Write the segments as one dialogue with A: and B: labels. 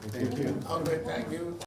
A: Thank you. Okay, thank you.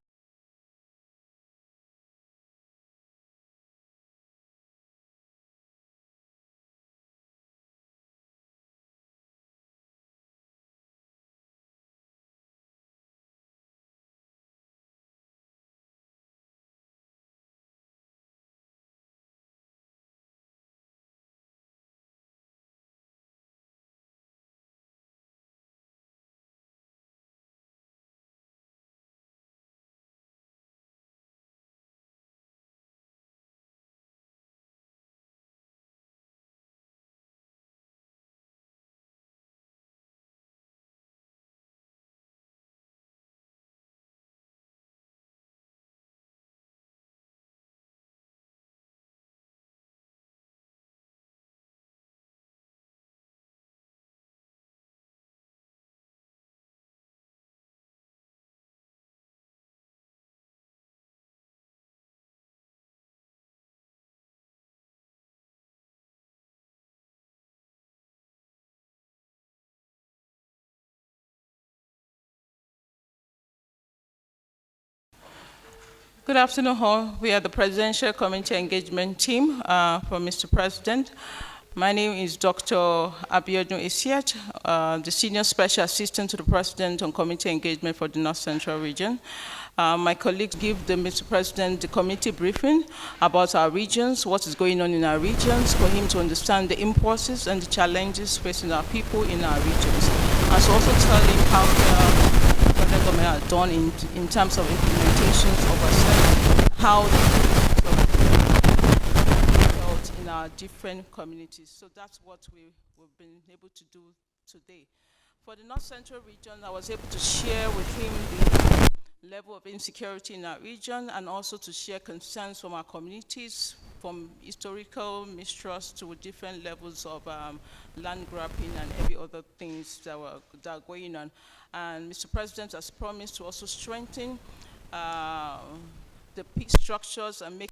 B: Good afternoon, all. We are the Presidential Community Engagement Team for Mr. President. My name is Dr. Abiodun Essiet, the Senior Special Assistant to the President on Community Engagement for the North Central Region. My colleagues give Mr. President the committee briefing about our regions, what is going on in our regions, for him to understand the impulses and the challenges facing our people in our regions. And to also tell him how the federal government has done in terms of implementations of ourselves, how in our different communities. So that's what we've been able to do today. For the North Central region, I was able to share with him the level of insecurity in our region and also to share concerns from our communities, from historical mistrust to different levels of land grabbing and every other things that are going on. And Mr. President has promised to also strengthen the peace structures and make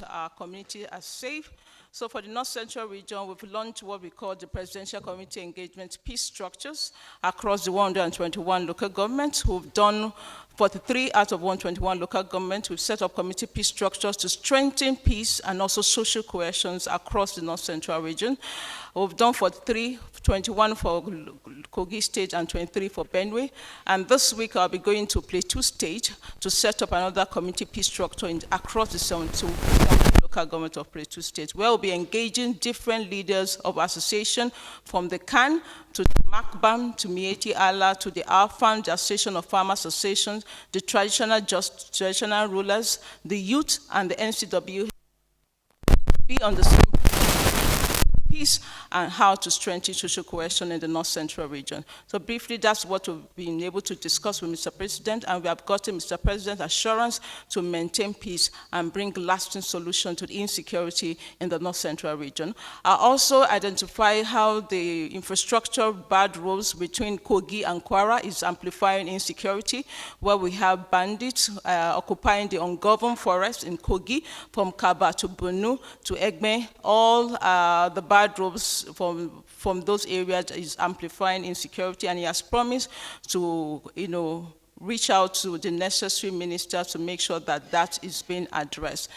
B: our community as safe. So for the North Central region, we've launched what we call the Presidential Community Engagement Peace Structures across the 121 local governments. We've done 43 out of 121 local governments. We've set up community peace structures to strengthen peace and also social cohesion across the North Central region. We've done 43, 21 for Kogi State and 23 for Benue. And this week I'll be going to Plateau State to set up another community peace structure across the 72 local government of Plateau State, where we'll be engaging different leaders of association from the CAN to the MACBAM, to Mieti Allah, to the AFAN, the Association of Farm Associations, the traditional rulers, the youth, and the NCW be on the same peace and how to strengthen social cohesion in the North Central region. So briefly, that's what we've been able to discuss with Mr. President, and we have gotten Mr. President's assurance to maintain peace and bring lasting solution to the insecurity in the North Central region. I also identify how the infrastructure bad roads between Kogi and Kwara is amplifying insecurity, where we have bandits occupying the ungoverned forest in Kogi, from Kaba to Bunu to Egbe. All the bad roads from those areas is amplifying insecurity, and he has promised to, reach out to the necessary ministers to make sure that that is being addressed.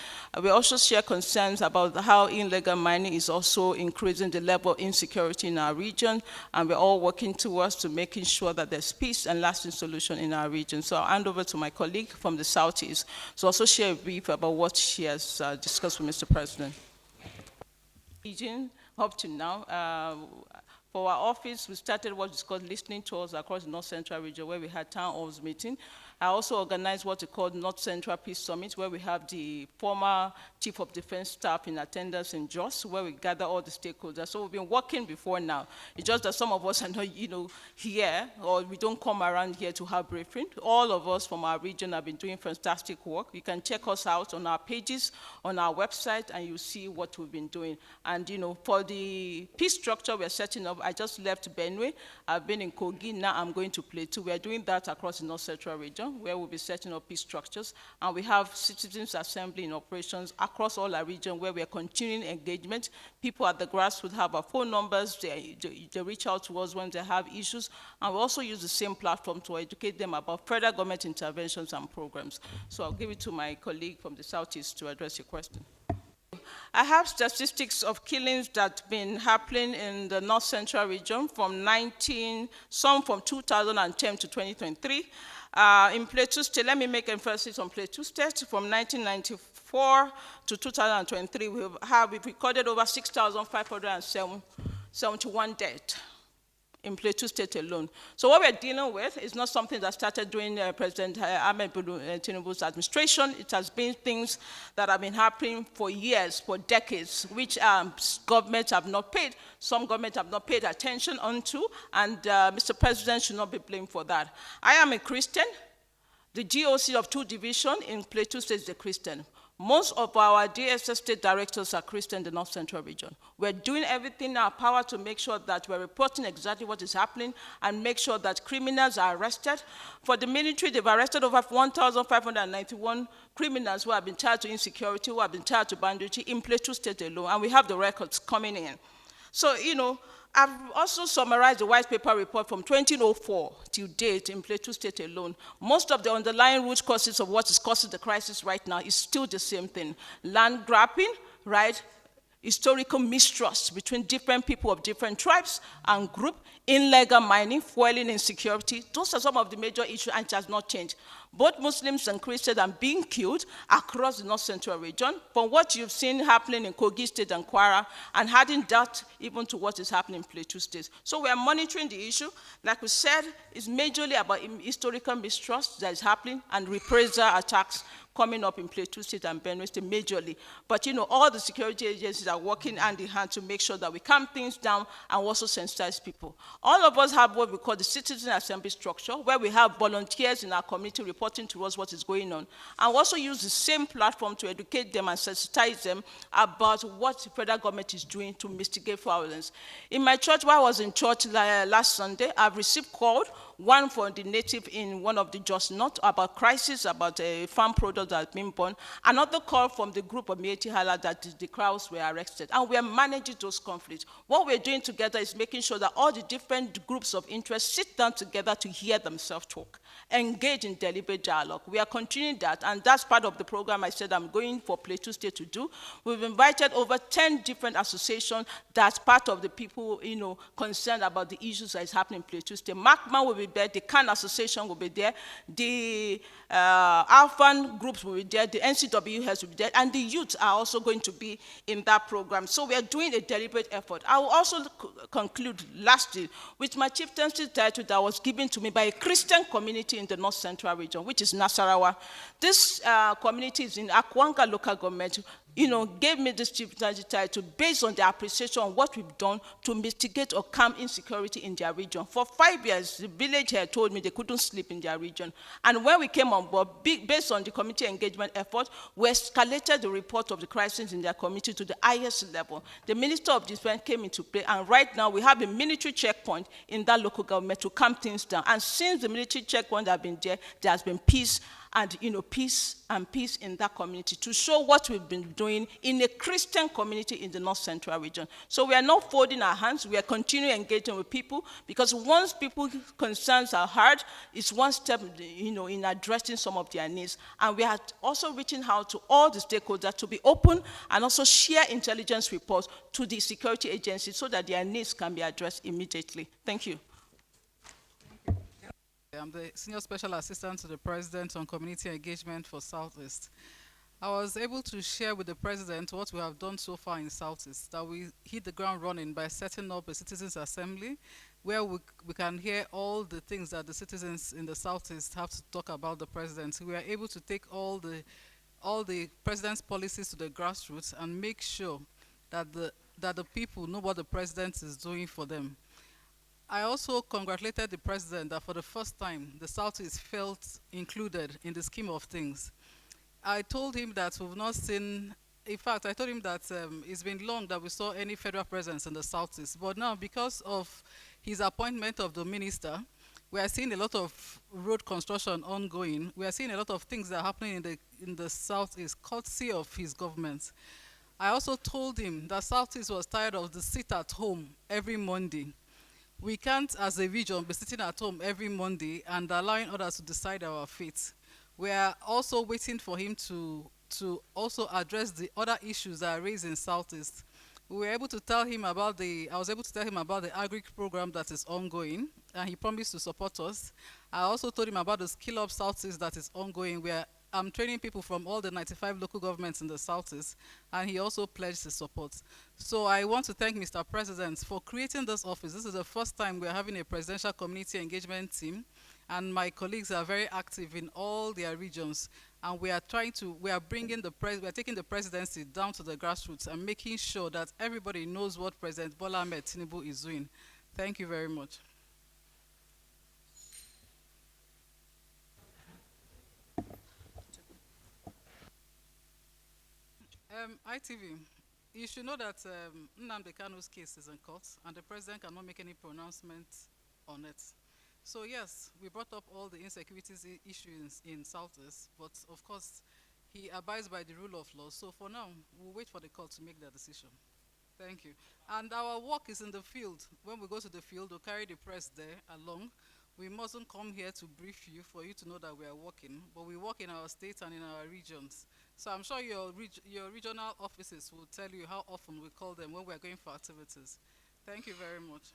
B: We also share concerns about how illegal mining is also increasing the level of insecurity in our region, and we're all working towards to making sure that there's peace and lasting solution in our region. So I'll hand over to my colleague from the Southeast to also share a brief about what she has discussed with Mr. President. Region, up to now, for our office, we started what is called listening tours across the North Central region, where we had town halls meeting. I also organized what we call North Central Peace Summit, where we have the former Chief of Defense Staff in attendance in Jos, where we gather all the stakeholders. So we've been working before now. It's just that some of us are not, here, or we don't come around here to have briefing. All of us from our region have been doing fantastic work. You can check us out on our pages, on our website, and you'll see what we've been doing. And, for the peace structure we're setting up, I just left Benue. I've been in Kogi. Now I'm going to Plateau. We're doing that across the North Central region, where we'll be setting up peace structures. And we have citizens assembly in operations across all our region, where we're continuing engagement. People at the grassroots have our phone numbers. They reach out to us when they have issues. And we also use the same platform to educate them about federal government interventions and programs. So I'll give it to my colleague from the Southeast to address your question. I have statistics of killings that have been happening in the North Central region from some from 2010 to 2023. In Plateau State, let me make emphasis on Plateau State. From 1994 to 2023, we've recorded over 6,571 deaths in Plateau State alone. So what we're dealing with is not something that started during President Abiodun Tinubu's administration. It has been things that have been happening for years, for decades, which governments have not paid. Some governments have not paid attention onto, and Mr. President should not be blamed for that. I am a Christian. The GOC of 2 Division in Plateau State is a Christian. Most of our DSS state directors are Christian in the North Central region. We're doing everything in our power to make sure that we're reporting exactly what is happening and make sure that criminals are arrested. For the military, they've arrested over 1,591 criminals who have been tied to insecurity, who have been tied to banditry in Plateau State alone, and we have the records coming in. So, I've also summarized the white paper report from 2004 till date in Plateau State alone. Most of the underlying root causes of what is causing the crisis right now is still the same thing. Land grabbing, right? Historical mistrust between different people of different tribes and groups, illegal mining, fueling insecurity. Those are some of the major issues, and it has not changed. Both Muslims and Christians are being killed across the North Central region, from what you've seen happening in Kogi State and Kwara, and adding that even to what is happening in Plateau State. So we are monitoring the issue. Like we said, it's majorly about historical mistrust that is happening and reprisal attacks coming up in Plateau State and Benue State majorly. But all the security agencies are working hand in hand to make sure that we calm things down and also sensitize people. All of us have what we call the citizen assembly structure, where we have volunteers in our community reporting to us what is going on. And we also use the same platform to educate them and sensitize them about what the federal government is doing to mitigate violence. In my church, while I was in church last Sunday, I've received calls, one for the native in one of the Jos North about crisis, about a farm product that has been born. Another call from the group of Mieti Hala that the crowds were arrested. And we are managing those conflicts. What we're doing together is making sure that all the different groups of interest sit down together to hear themselves talk, engage in deliberate dialogue. We are continuing that, and that's part of the program I said I'm going for Plateau State to do. We've invited over 10 different associations that's part of the people, concerned about the issues that is happening in Plateau State. Markman will be there, the Can Association will be there, the Alphan groups will be there, the NCWS will be there, and the youth are also going to be in that program. So we are doing a deliberate effort. I will also conclude lastly with my chieftaincy title that was given to me by a Christian community in the North Central region, which is Nasarawa. This community is in Akwanga local government. Gave me this chieftaincy title based on their appreciation of what we've done to mitigate or calm insecurity in their region. For 5 years, the village here told me they couldn't sleep in their region. And when we came on board, based on the community engagement effort, we escalated the report of the crisis in their community to the highest level. The Minister of Defense came into play, and right now we have a military checkpoint in that local government to calm things down. And since the military checkpoint has been there, there has been peace and peace in that community, to show what we've been doing in a Christian community in the North Central region. So we are not folding our hands. We are continuing engaging with people, because once people's concerns are heard, it's one step in addressing some of their needs. And we are also reaching out to all the stakeholders to be open and also share intelligence reports to the security agencies so that their needs can be addressed immediately. Thank you.
C: I'm the Senior Special Assistant to the President on Community Engagement for Southeast. I was able to share with the President what we have done so far in Southeast, that we hit the ground running by setting up a Citizens Assembly where we can hear all the things that the citizens in the Southeast have to talk about the President. We are able to take all the President's policies to the grassroots and make sure that the people know what the President is doing for them. I also congratulated the President that for the first time, the Southeast felt included in the scheme of things. I told him that we've not seen, in fact, I told him that it's been long that we saw any federal presence in the Southeast. But now, because of his appointment of the minister, we are seeing a lot of road construction ongoing. We are seeing a lot of things that are happening in the Southeast, courtesy of his government. I also told him that Southeast was tired of the sit at home every Monday. We can't, as a region, be sitting at home every Monday and allowing others to decide our fate. We are also waiting for him to also address the other issues that are raised in Southeast. We were able to tell him about I was able to tell him about the agri program that is ongoing, and he promised to support us. I also told him about the Skill Up Southeast that is ongoing, where I'm training people from all the 95 local governments in the Southeast, and he also pledged his support. So I want to thank Mr. President for creating this office. This is the first time we're having a presidential community engagement team, and my colleagues are very active in all their regions, and we are taking the presidency down to the grassroots and making sure that everybody knows what President Bola Ahmed Tinubu is doing. Thank you very much. ITV, you should know that Nnamdi Kanu's case is in court, and the president cannot make any pronouncement on it. So yes, we brought up all the insecurities issues in Southeast, but of course, he abides by the rule of law. So for now, we'll wait for the court to make their decision. Thank you. And our work is in the field. When we go to the field, we'll carry the press there along. We mustn't come here to brief you for you to know that we are working, but we work in our states and in our regions. So I'm sure your regional offices will tell you how often we call them when we're going for activities. Thank you very much.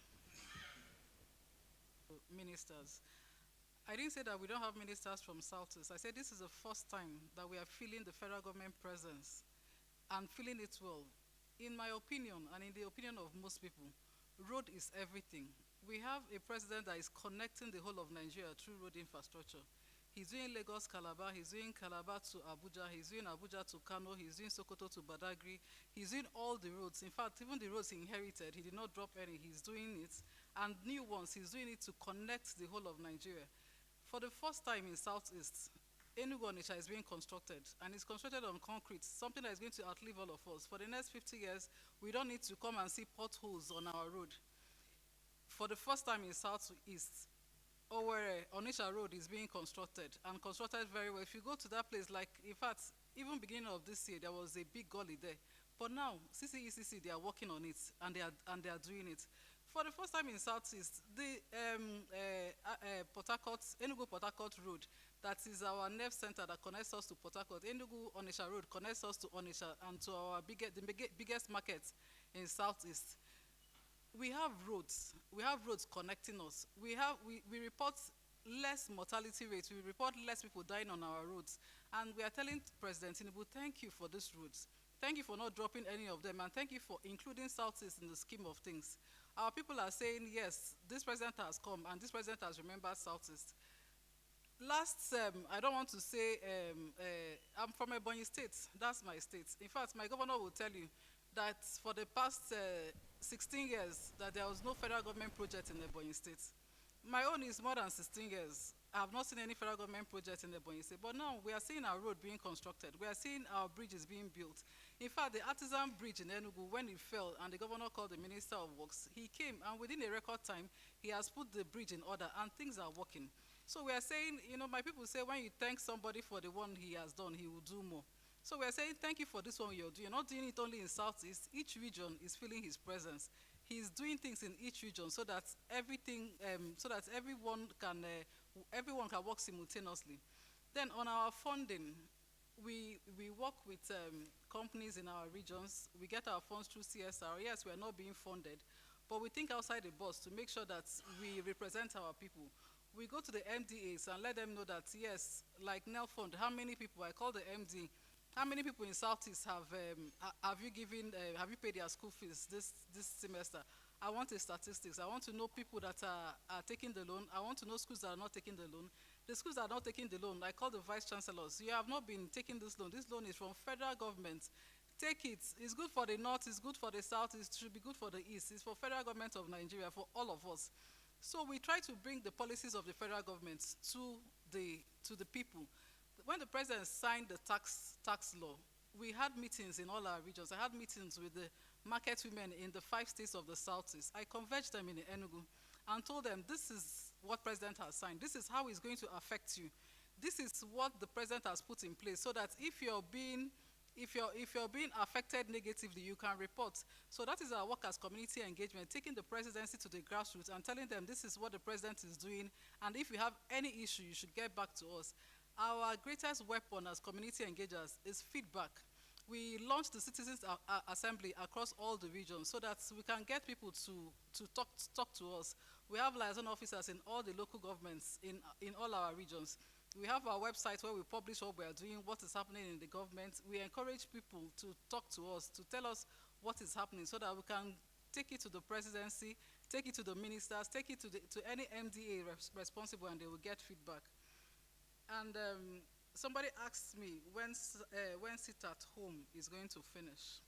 C: Ministers. I didn't say that we don't have ministers from Southeast. I said this is the first time that we are feeling the federal government presence and feeling it well. In my opinion, and in the opinion of most people, road is everything. We have a president that is connecting the whole of Nigeria through road infrastructure. He's doing Lagos, Calabar, he's doing Calabar to Abuja, he's doing Abuja to Kano, he's doing Sokoto to Badagry, he's doing all the roads. In fact, even the roads he inherited, he did not drop any, he's doing it. And new ones, he's doing it to connect the whole of Nigeria. For the first time in Southeast, Enugu Onitsha is being constructed, and it's constructed on concrete, something that is going to outlive all of us. For the next 50 years, we don't need to come and see potholes on our road. For the first time in Southeast, Onitsha Road is being constructed, and constructed very well. If you go to that place, like, in fact, even beginning of this year, there was a big gully there. But now, CCECC, they are working on it, and they are doing it. For the first time in Southeast, the Enugu Port Harcourt Road, that is our nerve center that connects us to Port Harcourt. Enugu Onitsha Road connects us to Onitsha and to our biggest market in Southeast. We have roads. We have roads connecting us. We report less mortality rates. We report less people dying on our roads. And we are telling President Tinubu, thank you for these roads. Thank you for not dropping any of them. And thank you for including Southeast in the scheme of things. Our people are saying, yes, this president has come and this president has remembered Southeast. Last, I don't want to say, I'm from Ebonyi State. That's my state. In fact, my governor will tell you that for the past 16 years that there was no federal government project in Ebonyi State. My own is more than 16 years. I have not seen any federal government project in Ebonyi State. But now we are seeing our road being constructed. We are seeing our bridges being built. In fact, the artisan bridge in Enugu, when it fell and the governor called the Minister of Works, he came and within a record time, he has put the bridge in order and things are working. So we are saying, my people say when you thank somebody for the one he has done, he will do more. So we are saying thank you for this one you're doing. You're not doing it only in Southeast. Each region is feeling his presence. He's doing things in each region so that everyone can work simultaneously. Then on our funding, we work with companies in our regions. We get our funds through CSR. Yes, we are not being funded, but we think outside the box to make sure that we represent our people. We go to the MDAs and let them know that, yes, like Nel Fund, how many people, I call the MD, how many people in Southeast have you paid their school fees this semester? I want the statistics. I want to know people that are taking the loan. I want to know schools that are not taking the loan. The schools that are not taking the loan, I call the vice chancellors. You have not been taking this loan. This loan is from federal government. Take it. It's good for the north, it's good for the south, it should be good for the east. It's for federal government of Nigeria, for all of us. So we try to bring the policies of the federal government to the people. When the president signed the tax law, we had meetings in all our regions. I had meetings with the market women in the 5 states of the Southeast. I converged them in Enugu and told them, this is what president has signed. This is how it's going to affect you. This is what the president has put in place so that if you're being affected negatively, you can report. So that is our work as community engagement, taking the presidency to the grassroots and telling them this is what the president is doing, and if you have any issue, you should get back to us. Our greatest weapon as community engagers is feedback. We launched the Citizens Assembly across all the regions so that we can get people to talk to us. We have liaison officers in all the local governments in all our regions. We have our website where we publish what we are doing, what is happening in the government. We encourage people to talk to us, to tell us what is happening so that we can take it to the presidency, take it to the ministers, take it to any MDA responsible, and they will get feedback. And somebody asked me when Sit at Home is going to finish.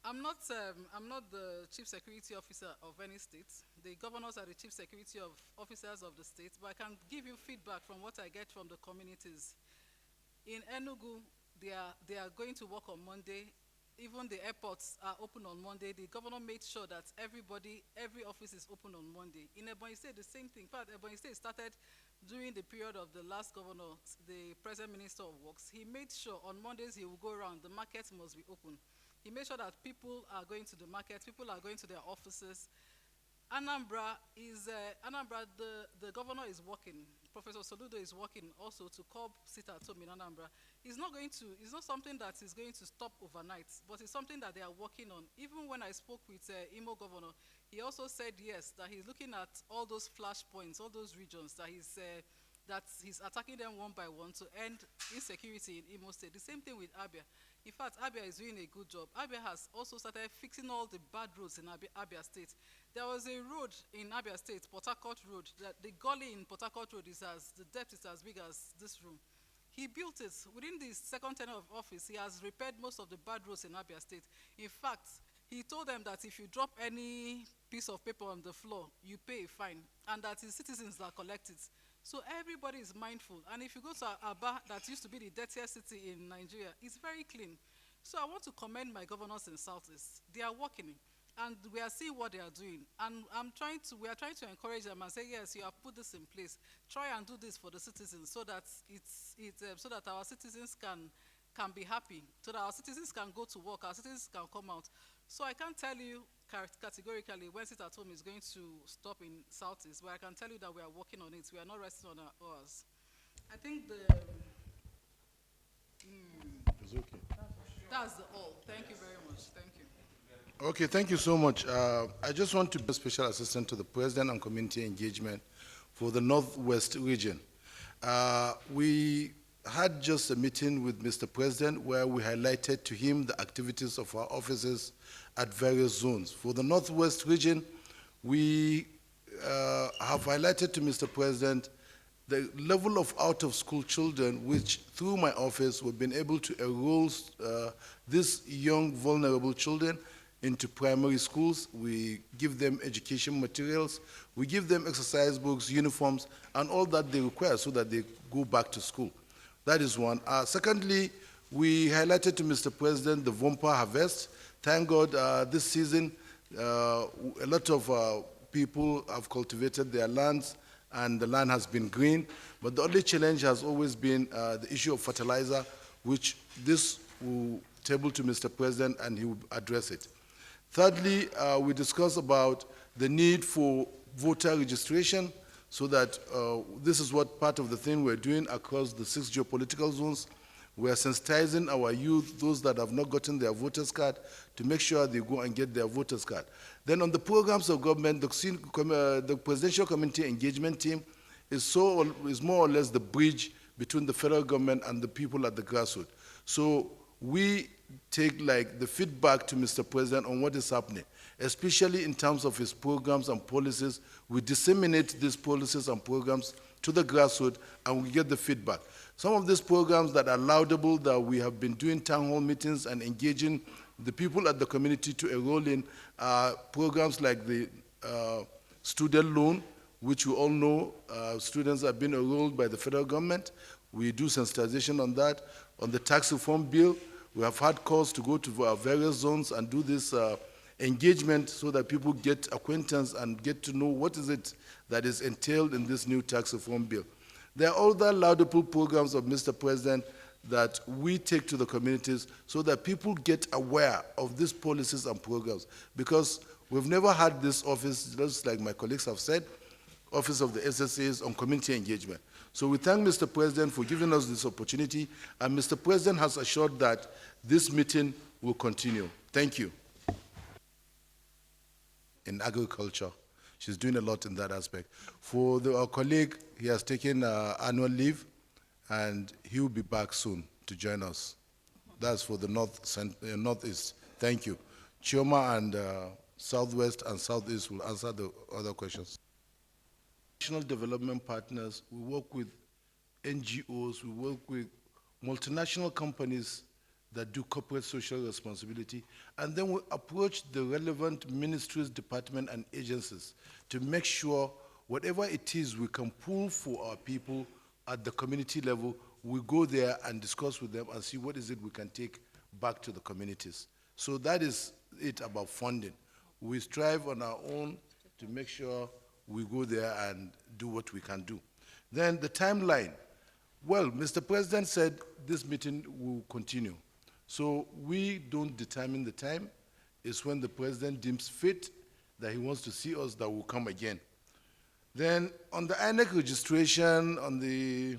C: I'm not the chief security officer of any state. The governors are the chief security officers of the state, but I can give you feedback from what I get from the communities. In Enugu, they are going to work on Monday. Even the airports are open on Monday. The governor made sure that every office is open on Monday. In Ebonyi State, the same thing. In fact, Ebonyi State started during the period of the last governor, the present minister of works. He made sure on Mondays he will go around, the markets must be open. He made sure that people are going to the market, people are going to their offices. Anambra, the governor is working. Professor Soludo is working also to curb sit at home in Anambra. It's not something that is going to stop overnight, but it's something that they are working on. Even when I spoke with Imo governor, he also said yes, that he's looking at all those flashpoints, all those regions that he's attacking them one by one to end insecurity in Imo State. The same thing with Abia. In fact, Abia is doing a good job. Abia has also started fixing all the bad roads in Abia State. There was a road in Abia State, Port Harcourt Road, that the gully in Port Harcourt Road the depth is as big as this room. He built it. Within the second tenure of office, he has repaired most of the bad roads in Abia State. In fact, he told them that if you drop any piece of paper on the floor, you pay a fine, and that his citizens that collect it. So everybody is mindful. And if you go to Aba, that used to be the dirtiest city in Nigeria, it's very clean. So I want to commend my governors in Southeast. They are working, and we are seeing what they are doing. And we are trying to encourage them and say, yes, you have put this in place. Try and do this for the citizens so that so that our citizens can be happy, so that our citizens can go to work, our citizens can come out. So I can't tell you categorically when Sit at Home is going to stop in Southeast, but I can tell you that we are working on it. We are not resting on our oars. I think
A: It's okay.
C: That's all. Thank you very much. Thank you.
A: Okay, thank you so much. I just want to be a special assistant to the President on Community Engagement for the Northwest region. We had just a meeting with Mr. President where we highlighted to him the activities of our offices at various zones. For the Northwest region, we have highlighted to Mr. President the level of out-of-school children, which through my office we've been able to enroll these young, vulnerable children into primary schools. We give them education materials, we give them exercise books, uniforms, and all that they require so that they go back to school. That is one. Secondly, we highlighted to Mr. President the Vompa harvest. Thank God this season a lot of people have cultivated their lands and the land has been green. But the only challenge has always been the issue of fertilizer, which this will table to Mr. President and he will address it. Thirdly, we discussed about the need for voter registration, so that this is what part of the thing we're doing across the 6 geopolitical zones. We are sensitizing our youth, those that have not gotten their voters card, to make sure they go and get their voters card. Then on the programs of government, the Presidential Community Engagement Team is more or less the bridge between the federal government and the people at the grassroots. So we take like the feedback to Mr. President on what is happening, especially in terms of his programs and policies. We disseminate these policies and programs to the grassroots, and we get the feedback. Some of these programs that are laudable, that we have been doing town hall meetings and engaging the people at the community to enroll in, programs like the student loan, which we all know students have been enrolled by the federal government. We do sensitization on that. On the tax reform bill, we have had calls to go to our various zones and do this engagement so that people get acquaintance and get to know what is it that is entailed in this new tax reform bill. There are other laudable programs of Mr. President that we take to the communities so that people get aware of these policies and programs, because we've never had this office, just like my colleagues have said, Office of the SSAs on community engagement. So we thank Mr. President for giving us this opportunity, and Mr. President has assured that this meeting will continue. Thank you. In agriculture, she's doing a lot in that aspect. For our colleague, he has taken annual leave, and he will be back soon to join us. That's for the Northeast. Thank you. Chioma and Southwest and Southeast will answer the other questions. National development partners, we work with NGOs, we work with multinational companies that do corporate social responsibility, and then we approach the relevant ministries, departments, and agencies to make sure whatever it is we can pull for our people at the community level, we go there and discuss with them and see what is it we can take back to the communities. So that is it about funding. We strive on our own to make sure we go there and do what we can do. Then the timeline. Well, Mr. President said this meeting will continue. So we don't determine the time. It's when the president deems fit that he wants to see us that will come again. Then on the INEC registration, on the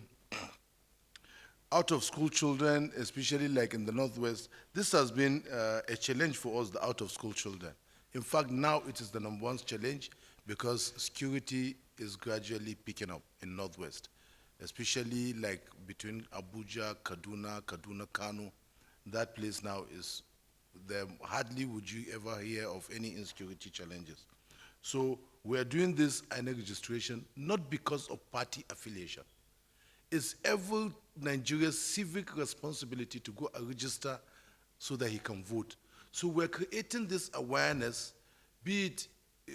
A: out-of-school children, especially like in the Northwest, this has been a challenge for us, the out-of-school children. In fact, now it is the #1 challenge because security is gradually picking up in Northwest, especially like between Abuja, Kaduna, Kano. That place now is, there hardly would you ever hear of any insecurity challenges. So we are doing this INEC registration not because of party affiliation. It's every Nigerian's civic responsibility to go and register so that he can vote. So we're creating this awareness, be it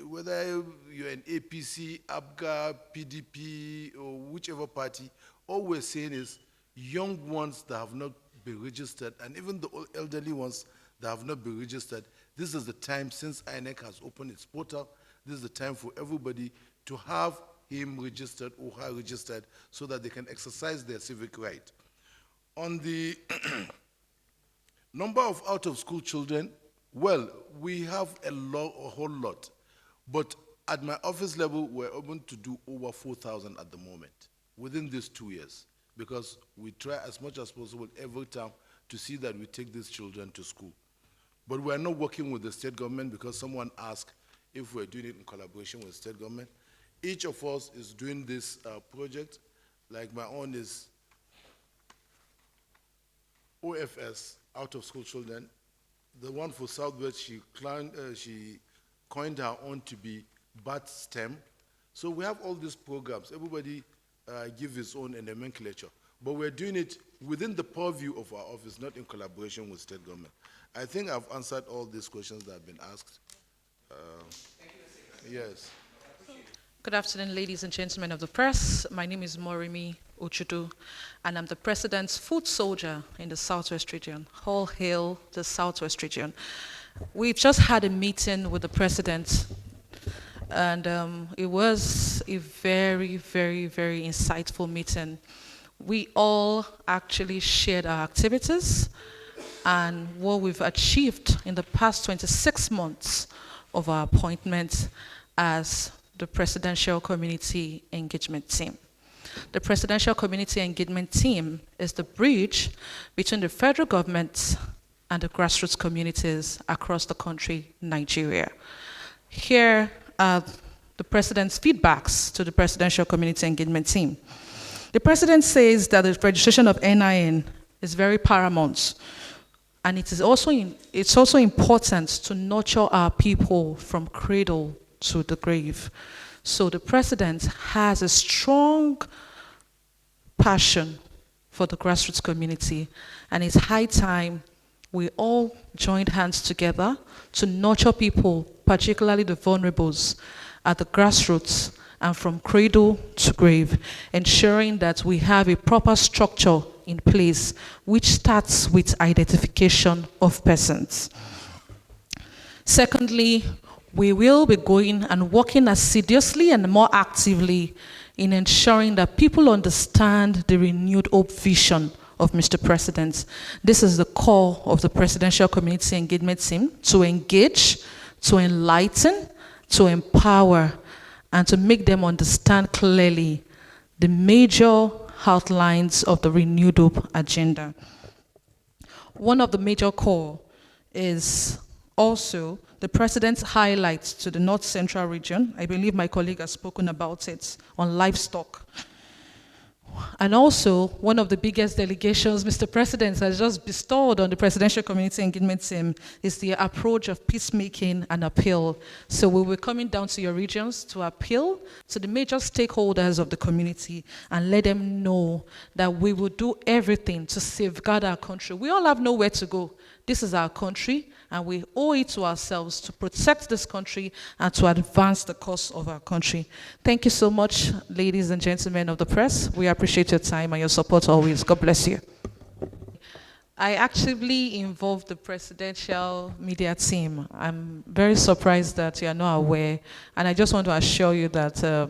A: whether you're an APC, ABGA, PDP, or whichever party. All we're saying is young ones that have not been registered, and even the elderly ones that have not been registered, this is the time, since INEC has opened its portal, this is the time for everybody to have him registered or her registered so that they can exercise their civic right. On the number of out-of-school children, well, we have a whole lot, but at my office level, we're able to do over 4,000 at the moment within these 2 years, because we try as much as possible every time to see that we take these children to school. But we're not working with the state government because someone asked if we're doing it in collaboration with state government. Each of us is doing this project. Like my own is OFS, out of school children. The one for Southwest, she coined her own to be BAT STEM. So we have all these programs. Everybody gives his own nomenclature. But we're doing it within the purview of our office, not in collaboration with state government. I think I've answered all these questions that have been asked. Yes.
D: Good afternoon, ladies and gentlemen of the press. My name is Moremi Ojudu, and I'm the President's foot soldier in the Southwest region. All hail the Southwest region. We've just had a meeting with the President And it was a very, very, very insightful meeting. We all actually shared our activities and what we've achieved in the past 26 months of our appointment as the Presidential Community Engagement Team. The Presidential Community Engagement Team is the bridge between the federal government and the grassroots communities across the country, Nigeria. Here are the President's feedbacks to the Presidential Community Engagement Team. The President says that the registration of NIN is very paramount, and it's also important to nurture our people from cradle to the grave. So the President has a strong passion for the grassroots community, and it's high time we all joined hands together to nurture people, particularly the vulnerables, at the grassroots and from cradle to grave, ensuring that we have a proper structure in place, which starts with identification of persons. Secondly, we will be going and working assiduously and more actively in ensuring that people understand the renewed hope vision of Mr. President. This is the core of the Presidential Community Engagement Team: to engage, to enlighten, to empower, and to make them understand clearly the major outlines of the renewed hope agenda. One of the major core is also the President's highlights to the North Central region. I believe my colleague has spoken about it on livestock. And also, one of the biggest delegations Mr. President has just bestowed on the Presidential Community Engagement Team is the approach of peacemaking and appeal. So we will be coming down to your regions to appeal to the major stakeholders of the community and let them know that we will do everything to safeguard our country. We all have nowhere to go. This is our country, and we owe it to ourselves to protect this country and to advance the cause of our country. Thank you so much, ladies and gentlemen of the press. We appreciate your time and your support always. God bless you. I actively involved the presidential media team. I'm very surprised that you are not aware, and I just want to assure you that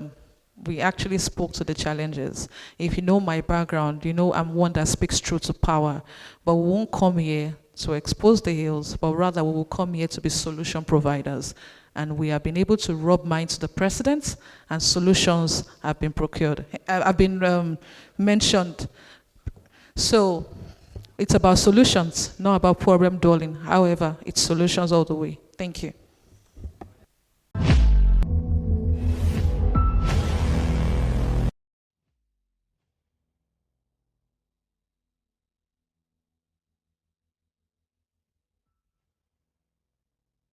D: we actually spoke to the challenges. If you know my background, you know I'm one that speaks truth to power, but we won't come here to expose the hills, but rather we will come here to be solution providers. And we have been able to rub minds to the president, and solutions have been procured, have been mentioned. So it's about solutions, not about problem dwelling. However, it's solutions all the way. Thank you.